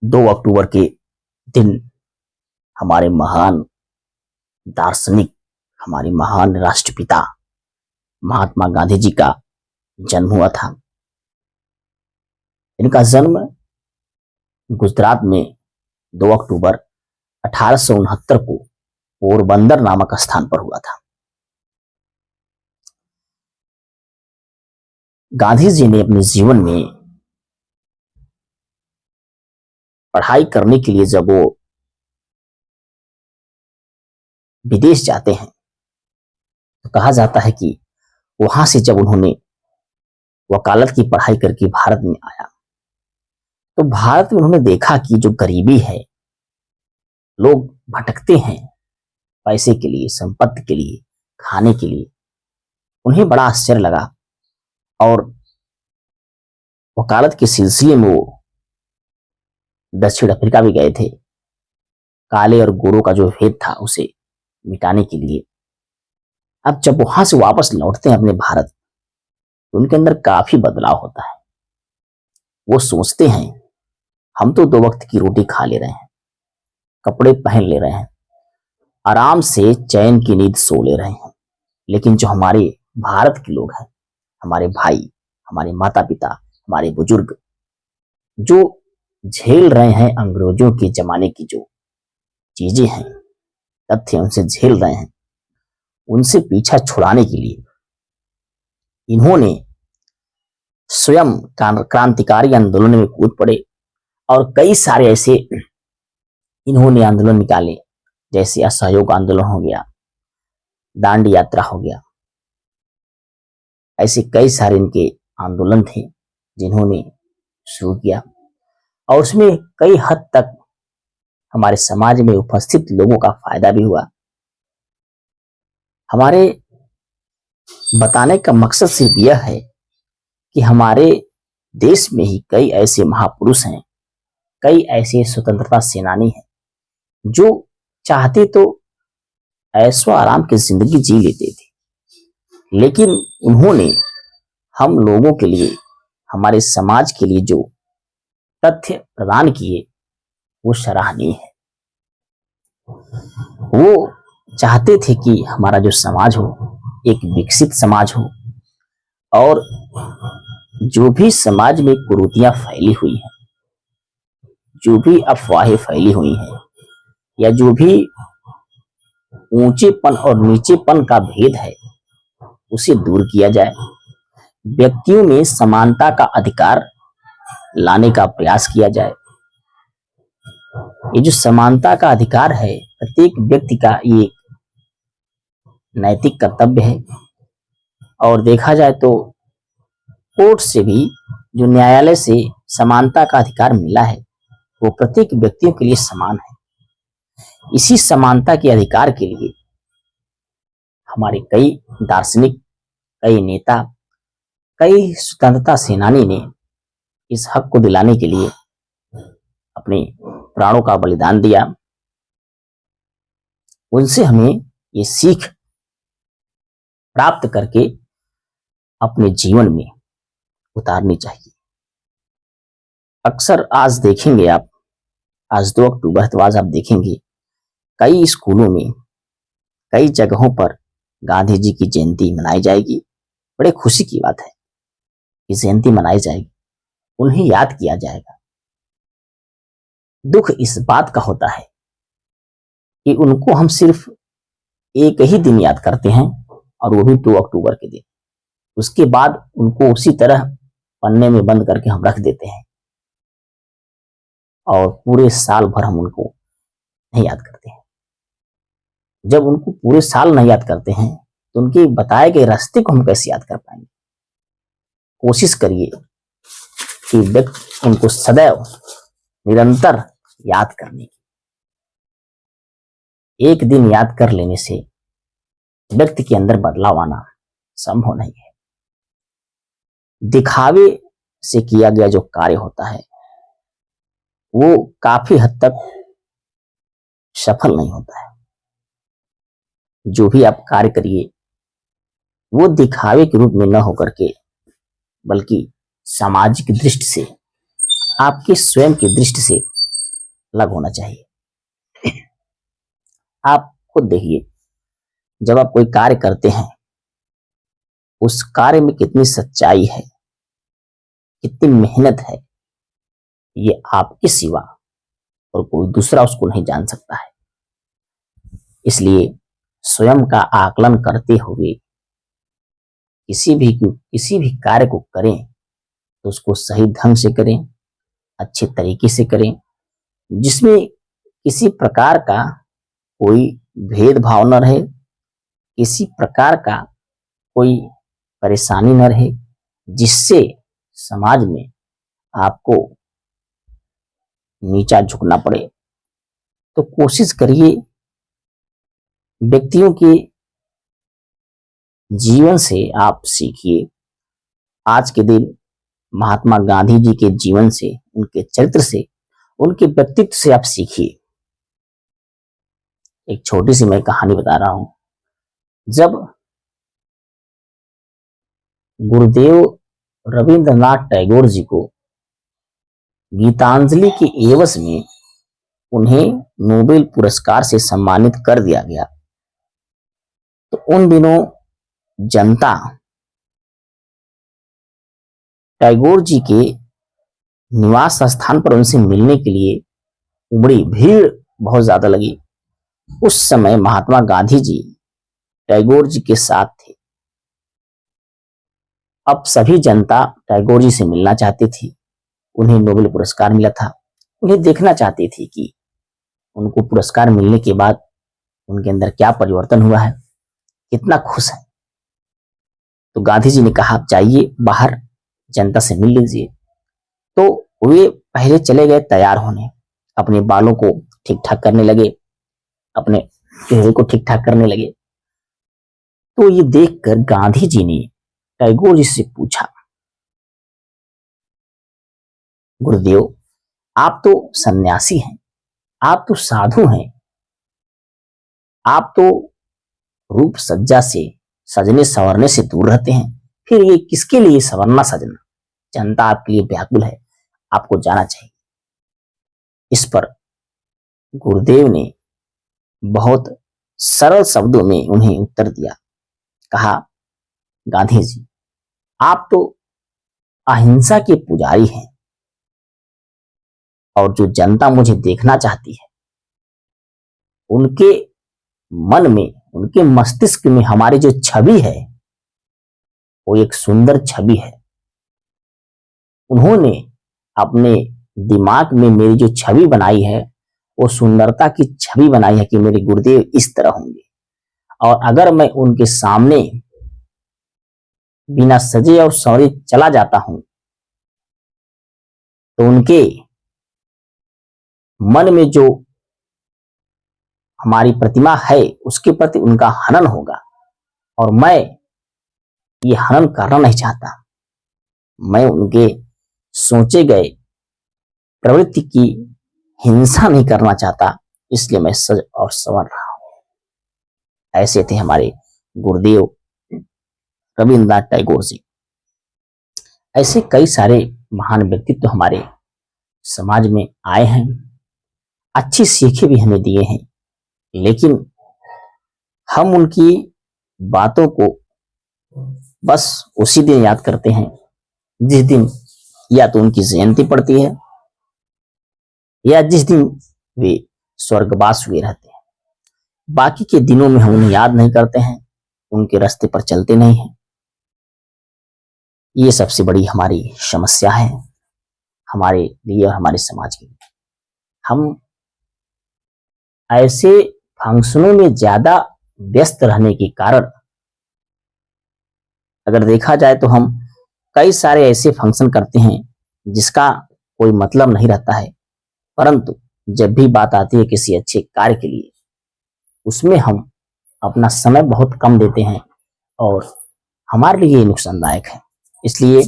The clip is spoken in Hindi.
2 अक्टूबर के दिन हमारे महान दार्शनिक, हमारे महान राष्ट्रपिता महात्मा गांधी जी का जन्म हुआ था। इनका जन्म गुजरात में 2 अक्टूबर 1869 को पोरबंदर नामक स्थान पर हुआ था। गांधी जी ने अपने जीवन में पढ़ाई करने के लिए जब वो विदेश जाते हैं तो कहा जाता है कि वहां से जब उन्होंने वकालत की पढ़ाई करके भारत में आया तो भारत में उन्होंने देखा कि जो गरीबी है, लोग भटकते हैं पैसे के लिए, संपत्ति के लिए, खाने के लिए। उन्हें बड़ा आश्चर्य लगा और वकालत के सिलसिले में वो दक्षिण अफ्रीका भी गए थे, काले और गोरों का जो भेद था उसे मिटाने के लिए। अब जब वहां से वापस लौटते हैं अपने भारत तो उनके अंदर काफी बदलाव होता है। वो सोचते हैं हम तो 2 वक्त की रोटी खा ले रहे हैं, कपड़े पहन ले रहे हैं, आराम से चैन की नींद सो ले रहे हैं, लेकिन जो हमारे भारत के लोग हैं, हमारे भाई, हमारे माता पिता, हमारे बुजुर्ग जो झेल रहे हैं अंग्रेजों के जमाने की जो चीजें हैं, तथ्य उनसे झेल रहे हैं, उनसे पीछा छुड़ाने के लिए इन्होंने स्वयं क्रांतिकारी आंदोलन में कूद पड़े और कई सारे ऐसे इन्होंने आंदोलन निकाले, जैसे असहयोग आंदोलन हो गया, दांडी यात्रा हो गया। ऐसे कई सारे इनके आंदोलन थे जिन्होंने शुरू किया और उसमें कई हद तक हमारे समाज में उपस्थित लोगों का फायदा भी हुआ। हमारे बताने का मकसद सिर्फ यह है कि हमारे देश में ही कई ऐसे महापुरुष हैं, कई ऐसे स्वतंत्रता सेनानी हैं जो चाहते तो ऐशो आराम की जिंदगी जी लेते थे, लेकिन उन्होंने हम लोगों के लिए, हमारे समाज के लिए जो तथ्य प्रदान किए वो सराहनीय है। वो चाहते थे कि हमारा जो समाज हो एक विकसित समाज हो और जो भी समाज में कुरीतियां फैली हुई हैं, जो भी अफवाहें फैली हुई हैं या जो भी ऊंचेपन और नीचेपन का भेद है उसे दूर किया जाए, व्यक्तियों में समानता का अधिकार लाने का प्रयास किया जाए। ये जो समानता का अधिकार है प्रत्येक व्यक्ति का ये नैतिक कर्तव्य है और देखा जाए तो कोर्ट से भी, जो न्यायालय से समानता का अधिकार मिला है वो प्रत्येक व्यक्तियों के लिए समान है। इसी समानता के अधिकार के लिए हमारे कई दार्शनिक, कई नेता, कई स्वतंत्रता सेनानी ने इस हक को दिलाने के लिए अपने प्राणों का बलिदान दिया। उनसे हमें ये सीख प्राप्त करके अपने जीवन में उतारनी चाहिए। अक्सर आज देखेंगे आप, आज 2 अक्टूबर तो आज आप देखेंगे कई स्कूलों में, कई जगहों पर गांधी जी की जयंती मनाई जाएगी। बड़े खुशी की बात है कि जयंती मनाई जाएगी, उन्हें याद किया जाएगा। दुख इस बात का होता है कि उनको हम सिर्फ एक ही दिन याद करते हैं और वो भी 2 अक्टूबर के दिन। उसके बाद उनको उसी तरह पन्ने में बंद करके हम रख देते हैं और पूरे साल भर हम उनको नहीं याद करते हैं। जब उनको पूरे साल नहीं याद करते हैं तो उनके बताए गए रास्ते को हम कैसे याद कर पाएंगे। कोशिश करिए कि व्यक्ति उनको सदैव निरंतर याद करने की। एक दिन याद कर लेने से व्यक्ति के अंदर बदलाव आना संभव नहीं है। दिखावे से किया गया जो कार्य होता है वो काफी हद तक सफल नहीं होता है। जो भी आप कार्य करिए वो दिखावे के रूप में न होकर के, बल्कि सामाजिक दृष्टि से, आपके स्वयं की दृष्टि से अलग होना चाहिए। आप खुद देखिए, जब आप कोई कार्य करते हैं, उस कार्य में कितनी सच्चाई है, कितनी मेहनत है, ये आपके सिवा और कोई दूसरा उसको नहीं जान सकता है। इसलिए स्वयं का आकलन करते हुए किसी भी कार्य को करें तो उसको सही ढंग से करें, अच्छे तरीके से करें, जिसमें किसी प्रकार का कोई भेदभाव न रहे, किसी प्रकार का कोई परेशानी न रहे, जिससे समाज में आपको नीचा झुकना पड़े। तो कोशिश करिए व्यक्तियों के जीवन से आप सीखिए। आज के दिन महात्मा गांधी जी के जीवन से, उनके चरित्र से, उनके व्यक्तित्व से आप सीखिए। एक छोटी सी मैं कहानी बता रहा हूं। जब गुरुदेव रविंद्रनाथ टैगोर जी को गीतांजलि के एवज में उन्हें नोबेल पुरस्कार से सम्मानित कर दिया गया, तो उन दिनों जनता टैगोर जी के निवास स्थान पर उनसे मिलने के लिए उमड़ी, भीड़ बहुत ज्यादा लगी। उस समय महात्मा गांधी जी टैगोर जी के साथ थे। अब सभी जनता टैगोर जी से मिलना चाहती थी। उन्हें नोबेल पुरस्कार मिला था, उन्हें देखना चाहती थी कि उनको पुरस्कार मिलने के बाद उनके अंदर क्या परिवर्तन हुआ है, कितना खुश है। तो गांधी जी ने कहा, आप जाइए बाहर, जनता से मिल लीजिए। तो वे पहले चले गए तैयार होने, अपने बालों को ठीक ठाक करने लगे, अपने चेहरे को ठीक ठाक करने लगे। तो ये देखकर गांधी जी ने टैगोर जी से पूछा, गुरुदेव, आप तो सन्यासी हैं, आप तो साधु हैं, आप तो रूप सज्जा से, सजने संवरने से दूर रहते हैं, फिर ये किसके लिए संवरना सजना? जनता आपके लिए व्याकुल है, आपको जाना चाहिए। इस पर गुरुदेव ने बहुत सरल शब्दों में उन्हें उत्तर दिया। कहा, गांधी जी, आप तो अहिंसा के पुजारी हैं, और जो जनता मुझे देखना चाहती है, उनके मन में, उनके मस्तिष्क में हमारी जो छवि है, वो एक सुंदर छवि है। उन्होंने अपने दिमाग में मेरी जो छवि बनाई है, वो सुंदरता की छवि बनाई है कि मेरे गुरुदेव इस तरह होंगे। और अगर मैं उनके सामने बिना सजे और संवरे चला जाता हूं, तो उनके मन में जो हमारी प्रतिमा है, उसके प्रति उनका हनन होगा, और मैं ये हनन करना नहीं चाहता। मैं उनके सोचे गए प्रवृत्ति की हिंसा नहीं करना चाहता, इसलिए मैं सज और संवर रहा हूं। ऐसे थे हमारे गुरुदेव रविंद्रनाथ टैगोर जी। ऐसे कई सारे महान व्यक्तित्व हमारे समाज में आए हैं, अच्छी सीखें भी हमें दिए हैं, लेकिन हम उनकी बातों को बस उसी दिन याद करते हैं जिस दिन या तो उनकी जयंती पड़ती है, या जिस दिन वे स्वर्गवास हुए रहते हैं। बाकी के दिनों में हम उन्हें याद नहीं करते हैं, उनके रास्ते पर चलते नहीं हैं। ये सबसे बड़ी हमारी समस्या है, हमारे लिए और हमारे समाज के लिए। हम ऐसे फंक्शनों में ज्यादा व्यस्त रहने के कारण, अगर देखा जाए तो हम कई सारे ऐसे फंक्शन करते हैं जिसका कोई मतलब नहीं रहता है, परंतु जब भी बात आती है किसी अच्छे कार्य के लिए, उसमें हम अपना समय बहुत कम देते हैं, और हमारे लिए नुकसानदायक है। इसलिए